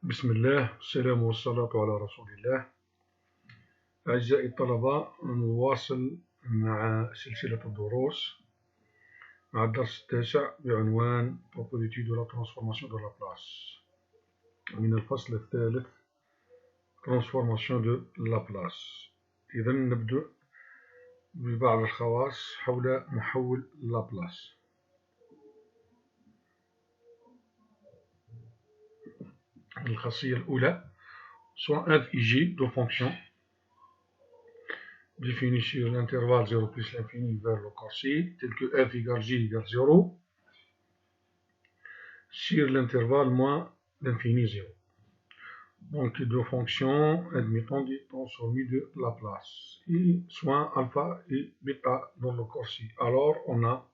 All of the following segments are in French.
بسم الله والسلام والصلاة على رسول الله. أعزائي الطلبة، نواصل مع سلسلة الدروس مع الدرس التاسع بعنوان Propriétés de la transformation de Laplace من الفصل الثالث Transformation de Laplace. إذا نبدأ ببعض الخواص حول محول لابلاس. الخاصية الأولى soit f ig de fonction défini sur l'intervalle 0 plus l'infini vers le quasi, tel que f égale j égale 0, sur l'intervalle moins l'infini 0. Donc deux fonctions admettant des transformées de Laplace, et soit alpha et bêta dans le quasi. Alors on a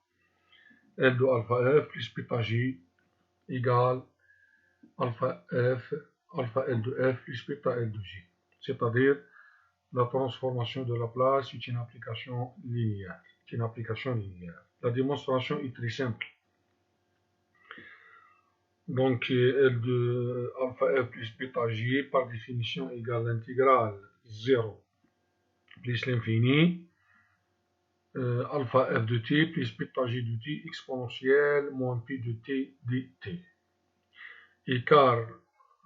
L de alpha f plus bêta j égale alpha L de f plus bêta L de j. C'est-à-dire la transformation de Laplace est une application linéaire. La démonstration est très simple. Donc L de alpha f plus bêta j par définition égale l'intégrale 0 plus l'infini alpha f de t plus bêta j de t exponentielle moins pi de t dt. Et car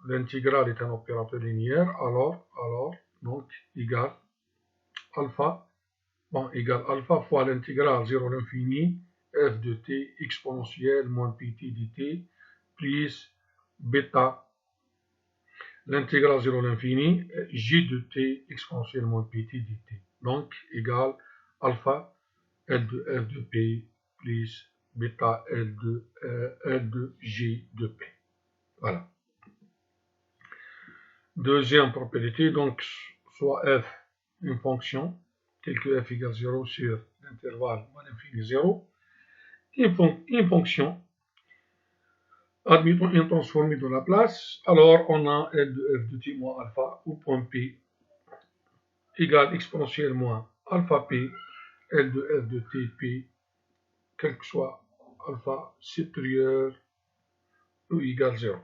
l'intégrale est un opérateur linéaire, alors donc égale alpha fois l'intégrale 0 à l'infini f de t exponentielle moins pi t dt plus bêta l'intégrale 0 à l'infini j de t exponentielle moins pi t dt. Donc égale alpha L de f de p plus bêta L de j de p. Voilà. Deuxième propriété, donc soit f une fonction telle que f égale 0 sur l'intervalle moins l'infini 0, une fonction admettant une transformée de Laplace, alors on a L de f de t moins alpha au point P égale exponentielle moins alpha P L de f de t P, quel que soit alpha supérieur ou égal 0.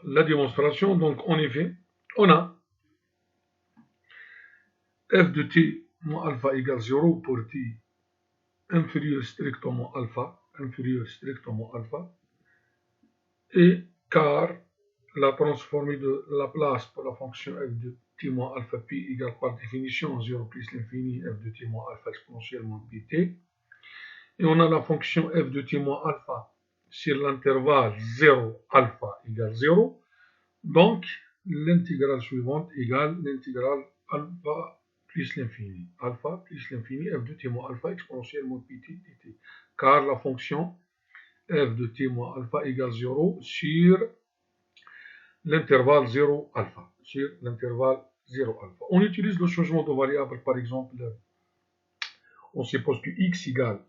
La démonstration, donc en effet, on a f de t moins alpha égale 0 pour t inférieur strictement alpha, et car la transformée de Laplace pour la fonction f de t moins alpha pi égale par définition 0 plus l'infini f de t moins alpha exponentielle moins pi t, et on a la fonction f de t moins alpha sur l'intervalle 0 alpha égale 0, donc l'intégrale suivante égale l'intégrale alpha plus l'infini f de t moins alpha exponentielle moins pi t dt, car la fonction f de t moins alpha égale 0 sur l'intervalle 0 alpha. On utilise le changement de variable, par exemple, on suppose que x égale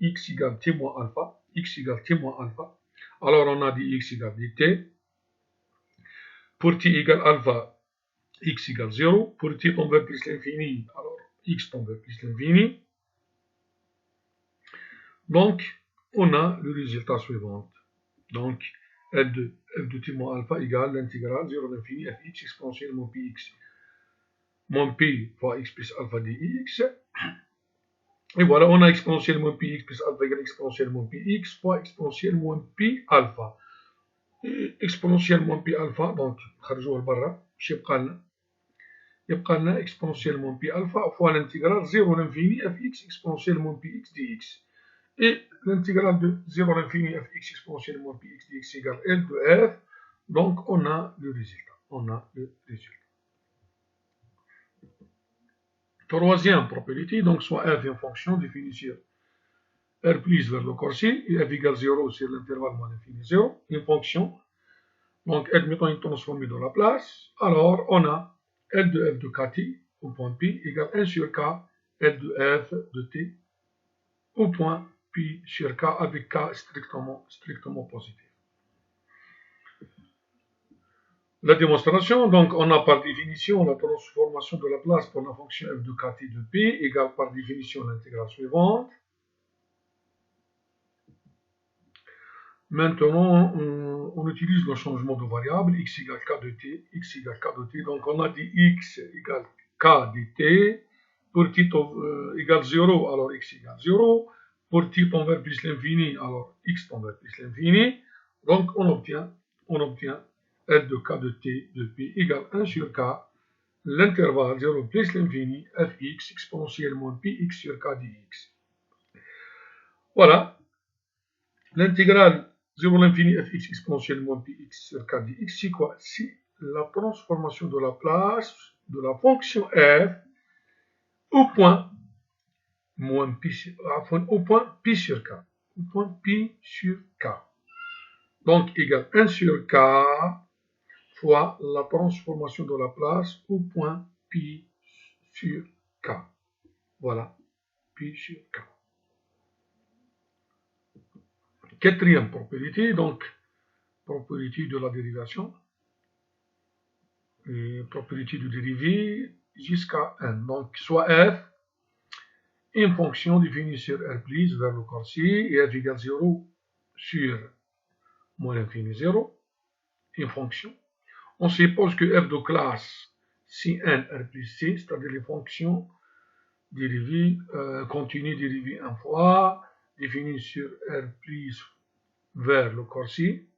t moins alpha, alors on a dit x égale dt, pour t égale alpha, x égale 0, pour t tend vers plus l'infini, alors x tend vers plus l'infini. Donc, on a le résultat suivant. Donc, f de t moins alpha égale l'intégrale 0 à l'infini fx exponentielle moins pi x, moins pi fois x plus alpha dx. Et voilà, on a exponentielle moins pi x plus alpha égale exponentielle moins pi x fois exponentielle moins pi alpha. Et exponentielle moins pi alpha, donc, خرجوه لبرا، باش يبقى لنا exponentielle moins pi alpha fois l'intégrale 0 à l'infini fx exponentielle moins pi x dx. Et l'intégrale de 0 à l'infini fx exponentielle moins pi x dx égale L de f. Donc on a le résultat. Troisième propriété, donc soit f est une fonction définie sur R plus vers le quasi et f égale 0 sur l'intervalle moins l'infini 0, une fonction, donc admettant une transformée de Laplace, alors on a L de f de kt au point P égale 1 sur k L de f de t au point P sur k avec k strictement positif. La démonstration, donc on a par définition la transformation de Laplace pour la fonction f de kt de p égale par définition l'intégrale suivante. Maintenant, on utilise le changement de variable x égale k de t, x égale k de t. Donc, on a dit x égale k de t. Pour t égale 0, alors x égale 0. Pour t tend vers plus l'infini, alors x tend vers plus l'infini. Donc, on obtient L de k de t de p égale 1 sur k, l'intervalle 0 plus l'infini, fx exponentielle moins pi x sur k dx. Voilà. L'intégrale 0 à l'infini fx exponentielle moins pi x sur k dx, c'est quoi? C'est la transformation de la place de la fonction f au point moins pi, au point pi sur k. Au point pi sur k. Donc, égale 1 sur k fois la transformation de la place au point pi sur k. Voilà, pi sur k. Quatrième propriété, donc, propriété de la dérivation. Et propriété de dérivé jusqu'à n. Donc, soit f, une fonction définie sur R plus vers le corsier, et f égale 0 sur moins l'infini 0, une fonction. On suppose que f de classe Cn R plus C, c'est-à-dire les fonctions dérivées, continues dérivées une fois, définies sur R plus vers le corsier.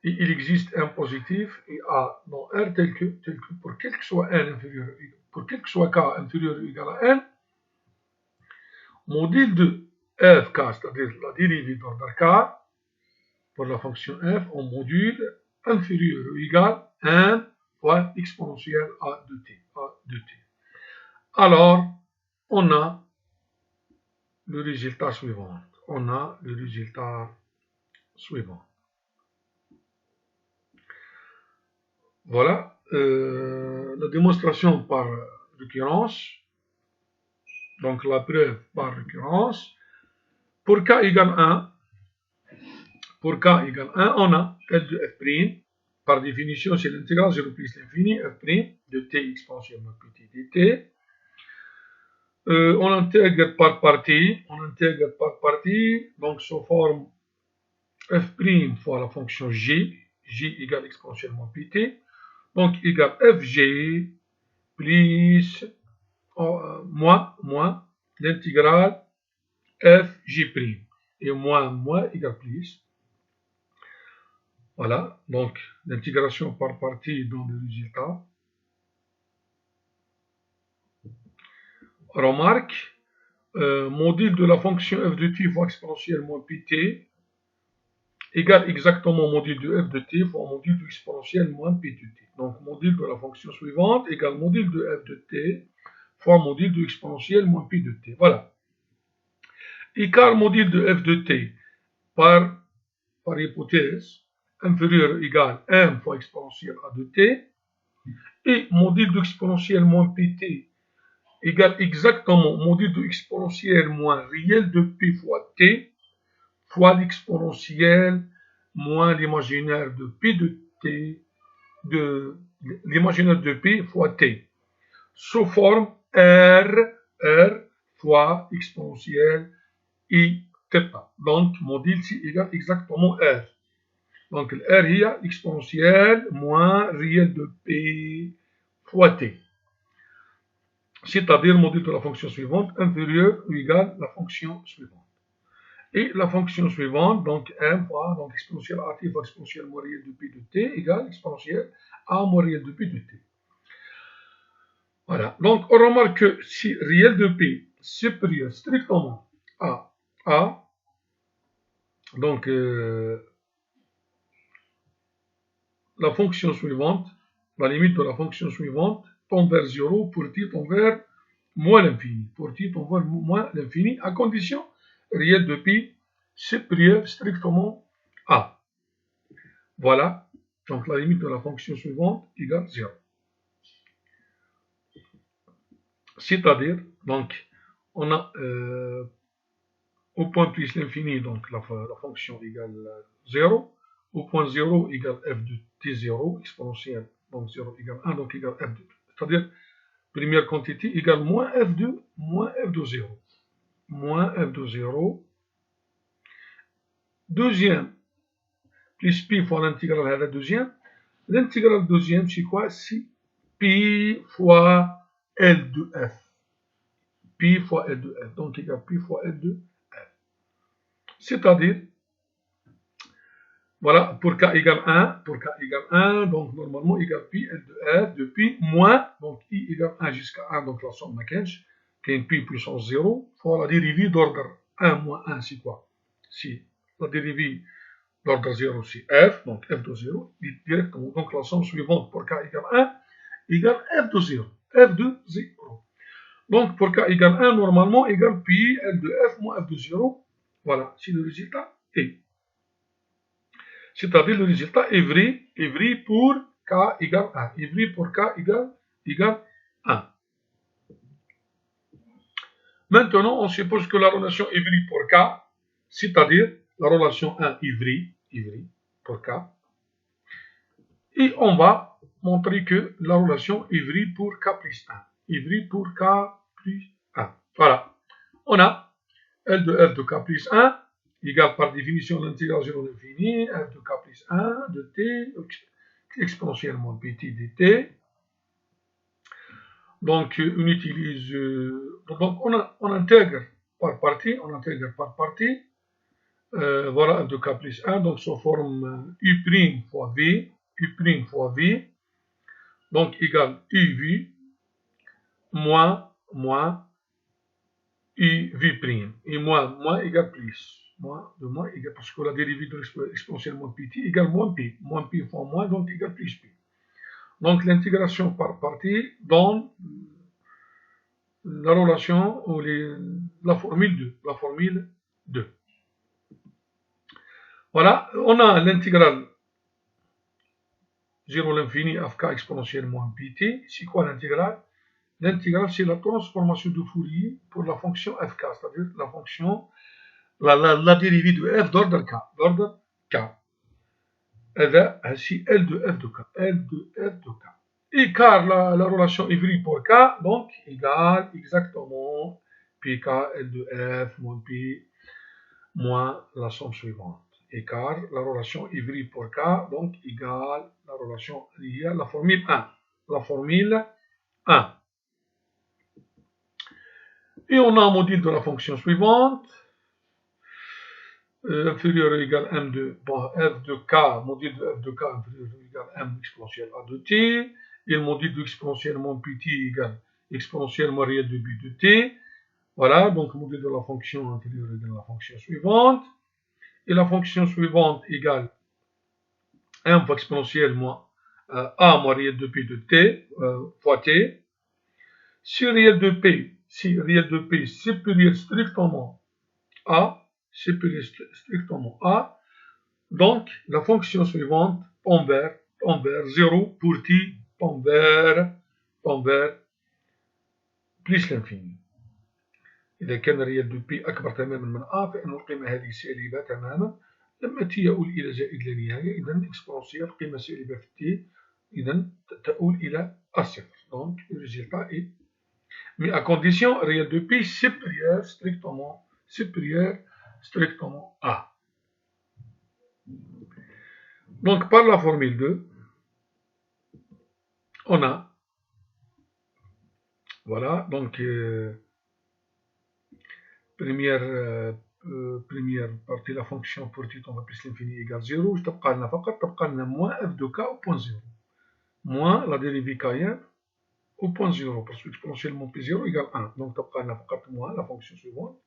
Et il existe un positif et A dans R tel que pour quel que soit n inférieur, pour quel que soit k inférieur ou égal à n, module de fk, c'est-à-dire la dérivée d'ordre k, pour la fonction f, en module inférieur ou égal à 1 fois exponentielle a de t. Alors, on a le résultat suivant. Voilà, la démonstration par récurrence, donc la preuve par récurrence. Pour k égale 1, on a L de f', par définition, c'est l'intégrale 0 plus l'infini, f' de t exponentielle pt dt. On intègre par partie, donc sous forme f' fois la fonction g égale exponentiellement pt, donc égale fg plus moins l'intégrale fg', et moins égale plus. Voilà, donc l'intégration par partie dans le résultat. Remarque, module de la fonction f de t fois exponentielle moins pt égale exactement module de f de t fois module de exponentielle moins p de t. Donc module de la fonction suivante égale module de f de t fois module de exponentielle moins p de t. Voilà. Écart module de f de t par hypothèse inférieur ou égal 1 fois exponentielle a de t, et module de exponentielle moins pt égale exactement module de exponentielle moins réel de p fois t fois l'exponentielle moins l'imaginaire de p de t, l'imaginaire de p fois t, sous forme r fois exponentielle i θ. Donc, module c'est égal exactement r. Donc, r il y a exponentielle moins réel de p fois t. C'est-à-dire module de la fonction suivante inférieur ou égal à la fonction suivante. Et la fonction suivante, donc 1 fois donc exponentielle a t fois exponentielle moins réel de p de t égale exponentielle a moins réel de p de t. Voilà. Donc on remarque que si réel de p supérieur strictement à a, donc la fonction suivante, la limite de la fonction suivante tend vers 0 pour t tend vers moins l'infini. Pour t tend vers moins l'infini à condition réel de pi supérieur strictement à. Voilà. Donc la limite de la fonction suivante égale 0. C'est-à-dire, donc, on a au point plus l'infini, donc la fonction égale 0. Au point 0 égale f de t0, exponentielle, donc 0 égale 1, donc égale f de t. C'est-à-dire, première quantité égale moins f de 0. Moins f de 0 deuxième plus pi fois l'intégrale à la deuxième. L'intégrale deuxième, c'est quoi? C'est pi fois L de f. Pi fois L de f. Donc, égal pi fois L de f. C'est-à-dire, voilà, pour k égale 1, donc normalement, égale pi L de f de pi moins, donc i égale 1 jusqu'à 1, donc la somme ma كانش, كاين pi puissance 0, fois la dérivée d'ordre 1 moins 1, c'est quoi? Si la dérivée d'ordre 0, c'est f, donc f de 0, directement. Donc la somme suivante pour k égale 1 égale f de 0. F de 0. Donc pour k égale 1, normalement, égale pi L de f moins f de 0. Voilà, c'est le résultat est. C'est-à-dire le résultat est vrai pour k égale 1. Est vrai pour k égale 1. Maintenant, on suppose que la relation est vraie pour k, c'est-à-dire la relation 1 est vraie pour k. Et on va montrer que la relation est vraie pour k plus 1. Est vraie pour k plus 1. Voilà. On a L de f de k plus 1 égale par définition l'intégrale 0 à l'infini, f de k plus 1 de t, exponentiellement pt dt. Donc, on utilise, donc on intègre par partie, voilà, f de k plus 1, donc sous forme u' fois v, donc égale uv moins uv', et moins égale plus. Moins égale, parce que la dérivée de exponentiellement pt égale moins pi fois moins, donc égale plus pi. Donc l'intégration par partie donne la relation ou la formule 2. Voilà, on a l'intégrale 0 à l'infini fk exponentielle moins pt. C'est quoi l'intégrale? L'intégrale, c'est la transformation de Fourier pour la fonction fk, c'est-à-dire la fonction, la dérivée de f d'ordre k. C'est L de f de k. Et car la relation est vraie pour k, donc égale exactement pk L de f moins p moins la somme suivante. Et car la relation est vraie pour k, donc égale la relation liée à la formule 1. La formule 1. Et on a un module de la fonction suivante. Inférieur ou égal m de f de k, module de f de k inférieur ou égal m exponentielle a de t, et le module de exponentiellement pt égale exponentiellement réel de b de t. Voilà, donc le module de la fonction inférieure égale la fonction suivante, et la fonction suivante égale m fois exponentielle moins a moins réel de p de t fois t. Si réel de p supérieur strictement à, donc la fonction suivante tend vers 0 pour t tend vers plus l'infini. إذا كان ريال دو بي أكبر تماما من A فإن القيمة هذه سالبة تماما. لما تي يؤول إلى زائد لا نهاية، إذا إكسبونسيال قيمة سالبة في تي، إذا تؤول إلى الصفر. Donc le résultat est، mais à condition réel de P supérieur strictement A. Donc par la formule 2, on a, voilà, donc première partie la fonction pour t tend vers plus l'infini égale 0. تبقى لنا فقط moins f de k au point 0, moins la dérivée kn au point 0, parce que exponentiellement p 0 égale 1. Donc تبقى لنا فقط moins la fonction suivante.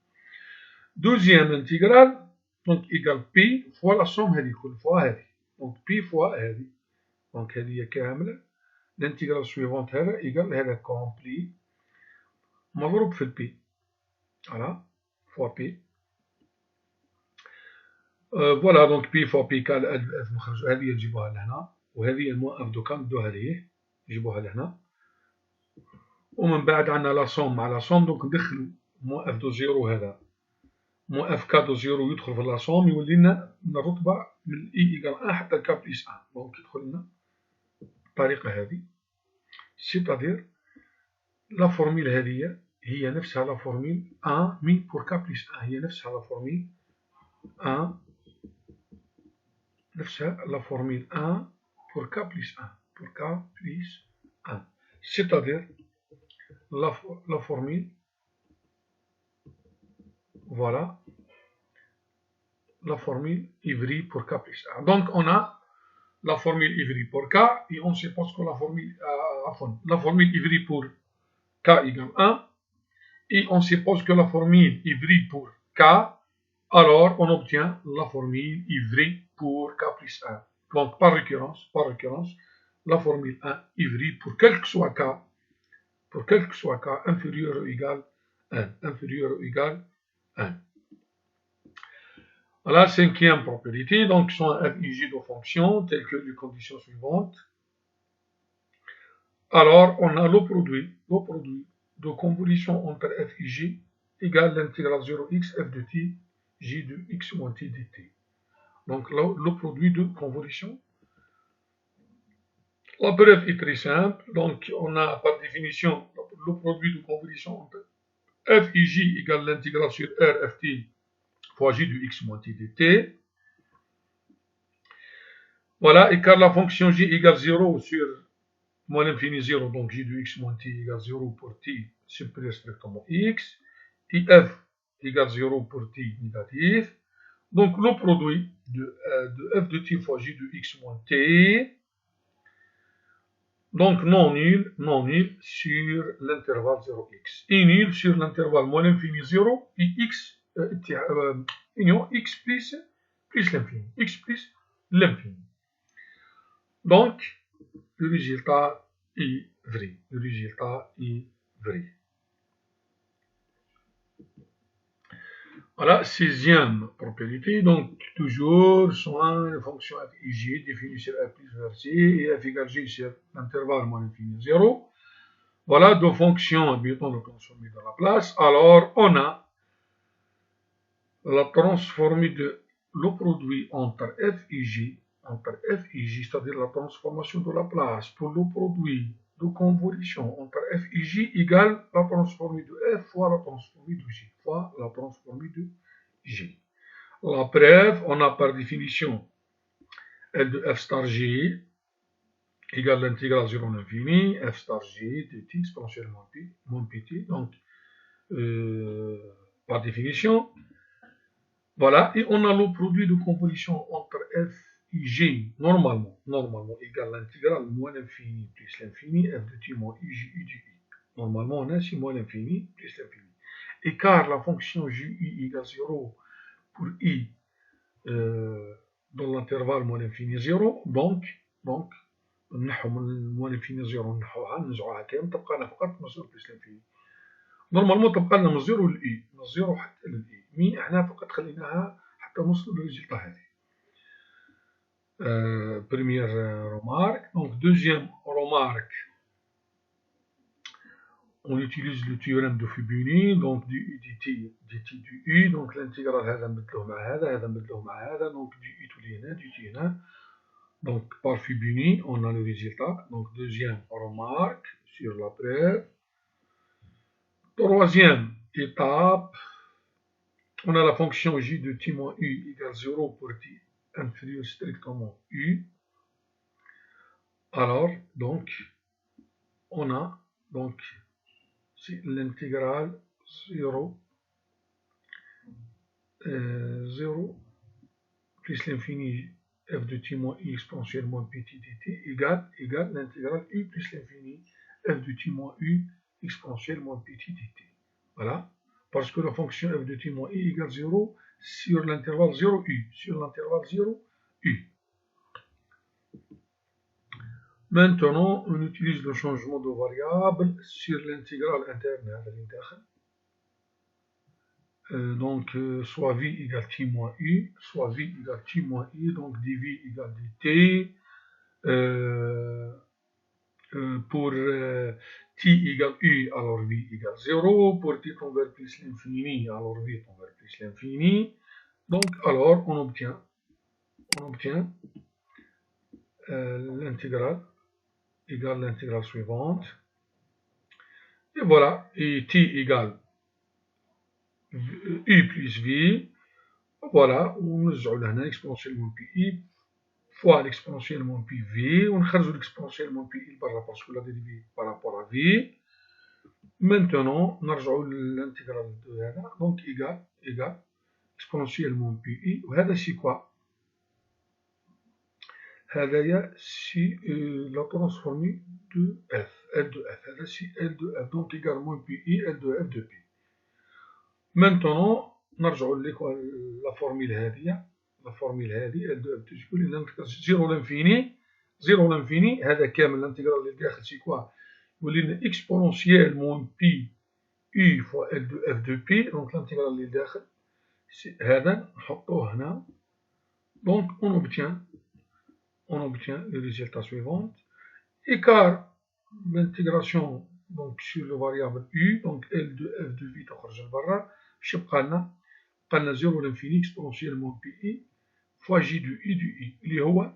Deuxième intégrale, donc égale pi fois la somme هذه كل fois هذه. Donc pi fois هذه. Donc هذه هي كاملة. L'intégrale suivante هذا égale هذا complet مضروب في البي. Voilà, fois p. فوالا دونك بي فوا بي كال اف مخرج هذه نجيبوها لهنا، وهذه موان اف دوكا ندوها ليه نجيبوها لهنا، ومن بعد عندنا لا صوم مع لا صوم، دونك ندخلو موان اف دو زيرو هذا موان اف كا دو زيرو يدخل في لا صوم، يولي لنا الرتبة من اي ايكال ان حتى كا بليس ان، دونك يدخل لنا بالطريقة هذه. سيتادير لا فورميل هذه هي نفسها لا فورميل ان مي بور كا بليس ان، هي نفسها لا فورميل ان c'est la formule 1 pour k plus 1. Pour k plus 1. C'est-à-dire la formule, voilà, la formule Ivry pour k plus 1. Donc on a la formule Ivry pour k et on suppose que la formule Ivry pour k égale 1 et on suppose que la formule Ivry pour k, alors on obtient la formule Ivry pour k plus 1. Donc par récurrence, la formule 1 Ivry pour quel que soit k, inférieur ou égal 1, inférieur ou égal 1. La cinquième propriété, donc, sont un FIG de fonctions telles que les conditions suivantes. Alors, on a le produit de convolution entre f et g égale l'intégrale 0x f de t, j de x moins t dt. Donc, là, le produit de convolution. La preuve est très simple. Donc, on a par définition le produit de convolution entre f et j égale l'intégrale sur r ft fois j de x moins t dt. Voilà, et car la fonction j égale 0 sur moins l'infini 0, donc j de x moins t égale 0 pour t supérieur strictement x, et f égale 0 pour t négatif. Donc le produit de f de t fois j de x moins t, donc non nul sur l'intervalle 0x, et nul sur l'intervalle moins l'infini 0, et x, union x plus l'infini, x plus l'infini. Donc, le résultat est vrai. Le résultat est vrai. Voilà, sixième propriété. Donc, toujours, soit une fonction f et g définie sur f plus vers c et f égale g sur l'intervalle moins l'infini 0. Voilà deux fonctions admettant de transformer dans la place. Alors, on a la transformée de le produit entre f et g, c'est-à-dire la transformation de la place pour le produit de convolution entre f et j égale la transformée de f fois la transformée de j, La preuve, on a par définition L de f star g égale l'intégrale 0 à l'infini, f star g de t exponentielle moins pt, donc par définition. Voilà, et on a le produit de convolution entre f et g, normalement égale l'intégrale moins l'infini plus l'infini, f de t moins ij u du i. Normalement, on a ainsi moins l'infini plus l'infini. Et car la fonction ji égale 0 pour i dans l'intervalle moins l'infini 0, donc, moins l'infini 0, نزعوها كامل تبقى لنا فقط من 0 plus l'infini. نورمالمون تبقى لنا من 0 ل i، من 0 حتى ل i. مي احنا فقط خليناها حتى نوصلوا للريزلتا هذه. Première remarque. Donc deuxième remarque, on utilise le théorème de Fibonacci, donc du u dt du u, donc l'intégrale هذا نبدلوه مع هذا نبدلوه مع هذا, donc du u تولي هنا du t هنا. Donc par Fibonacci, on a le résultat. Donc deuxième remarque sur la preuve. Troisième étape, on a la fonction j de t moins u égale 0 pour t inférieur strictement u. Alors, donc, on a donc l'intégrale 0 plus l'infini f de t moins i exponentielle moins pt dt égale l'intégrale u plus l'infini f de t moins u exponentielle moins pt dt. Voilà. Parce que la fonction f de t moins i égale 0 sur l'intervalle 0u. Maintenant, on utilise le changement de variable sur l'intégrale interne. Donc, soit v égale t moins u, soit v égale t moins i, donc dv égale dt. Pour t égale u, alors v égale 0. Pour t tend vers plus l'infini, alors v tend vers plus l'infini. Donc, alors, on obtient l'intégrale égale l'intégrale suivante. Et voilà, et t égale u plus v. Voilà, on nous a exponentiellement pi fois l'exponentielle moins pi v, ونخرجوا l'exponentielle moins pi il برا parce que la dérivée par rapport à v. Maintenant نرجعوا للانتجرال de هذا donc égal exponentielle moins pi i وهذا سي كوا هذايا سي لا ترانسفورمي دو f L de f هذا سي L de f donc égal moins pi i L de f de pi. Maintenant نرجعوا لا فورميل هذه L de f تجيب لنا زيرو لانفيني هذا كامل الانتجرال اللي داخل سي كوا يولي لنا اكسبونونسيال موان بي u فوا L de f de pi دونك الانتجرال اللي داخل هذا نحطوه هنا دونك on obtient le résultat suivant. Écart d'intégration donc sur le variable u, donc L de f de v تخرج لبرا، اش بقى لنا؟ بقى لنا 0 لانفيني exponentielle moins pi i fois j de i du i اللي هو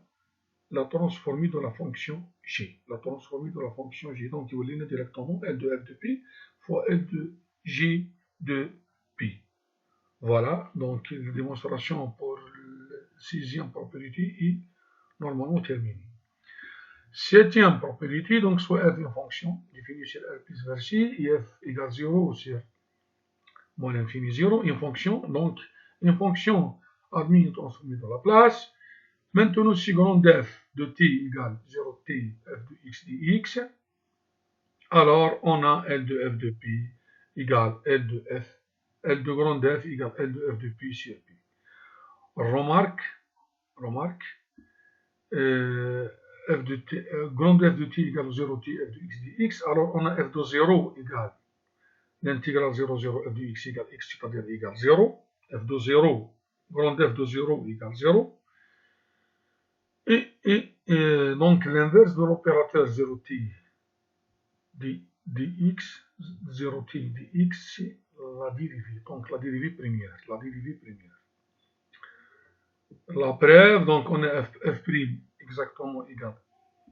la transformée de la fonction g. La transformée de la fonction g. Donc يولي لنا directement L de f de pi fois L de g de pi. Voilà, donc la démonstration pour la sixième propriété est normalement terminée. Septième propriété, donc soit f une fonction définie sur R plus vers C, et f égale 0 sur moins l'infini 0, une fonction, donc une fonction admise transformée dans la place. Maintenant, si grande f de t égale 0t f de x dx, alors on a L de f de pi égale L de f, L de grande f égale L de f de pi sur pi. Remarque, f de t, grande f de t égale 0t f de x dx, alors on a f de 0 égale l'intégrale 0 f de x égale x, c'est-à-dire égale 0, f de 0, grande f de 0 égale 0, et donc l'inverse de l'opérateur 0t dx, 0t dx, c'est la dérivée, donc la dérivée première. La preuve, donc on a f' exactement égale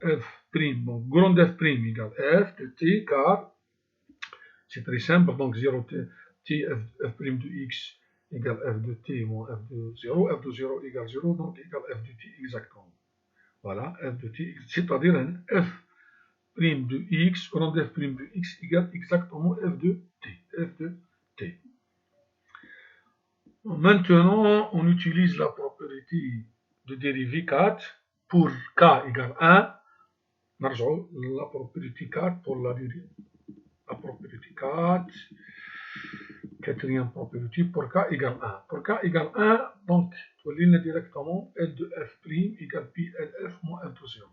f', donc grande f' égale f de t, car c'est très simple, donc 0t, t f' de x égale f de t moins f de 0 égale 0, donc égale f de t exactement. Voilà, f de t, c'est-à-dire f' de x, grande f' de x égale exactement f de t. Maintenant, on utilise la propriété de dérivée 4 pour k égale 1. La propriété 4 pour la dérivée. La propriété 4, quatrième propriété pour k égale 1. Pour k égale 1, donc, on lit directement L de f' égale pi Lf moins f de 0.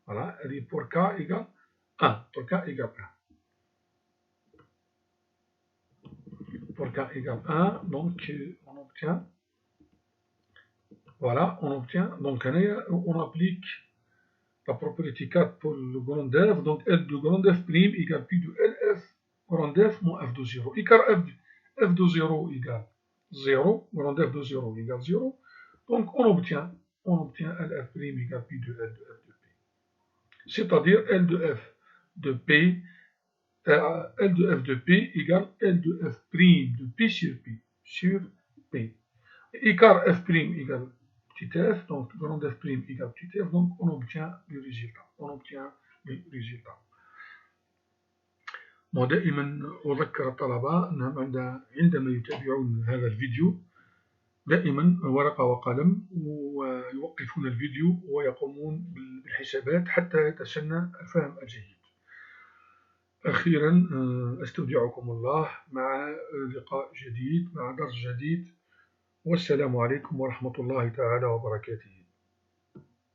Voilà, elle est pour k égale 1. Pour k égale 1. Pour k égale 1, donc on obtient, voilà, donc on applique la propriété 4 pour le grand f, donc L de grand f' égale pi de Lf grand f moins f de 0. Et car f de 0 égale 0, grand f de 0 égale 0, donc on obtient Lf' égale pi de L de f de p. C'est-à-dire L de f de p, L de f de p égale L de f' de p sur p. Et car f' égale petit f, donc grand f' égale petit f, donc on obtient le résultat. ودائما أذكر الطلبة أنهم عندما يتابعون هذا الفيديو دائما ورقة وقلم ويوقفون الفيديو ويقومون بالحسابات حتى يتسنى الفهم الجيد. أخيرا أستودعكم الله مع لقاء جديد مع درس جديد، والسلام عليكم ورحمة الله تعالى وبركاته.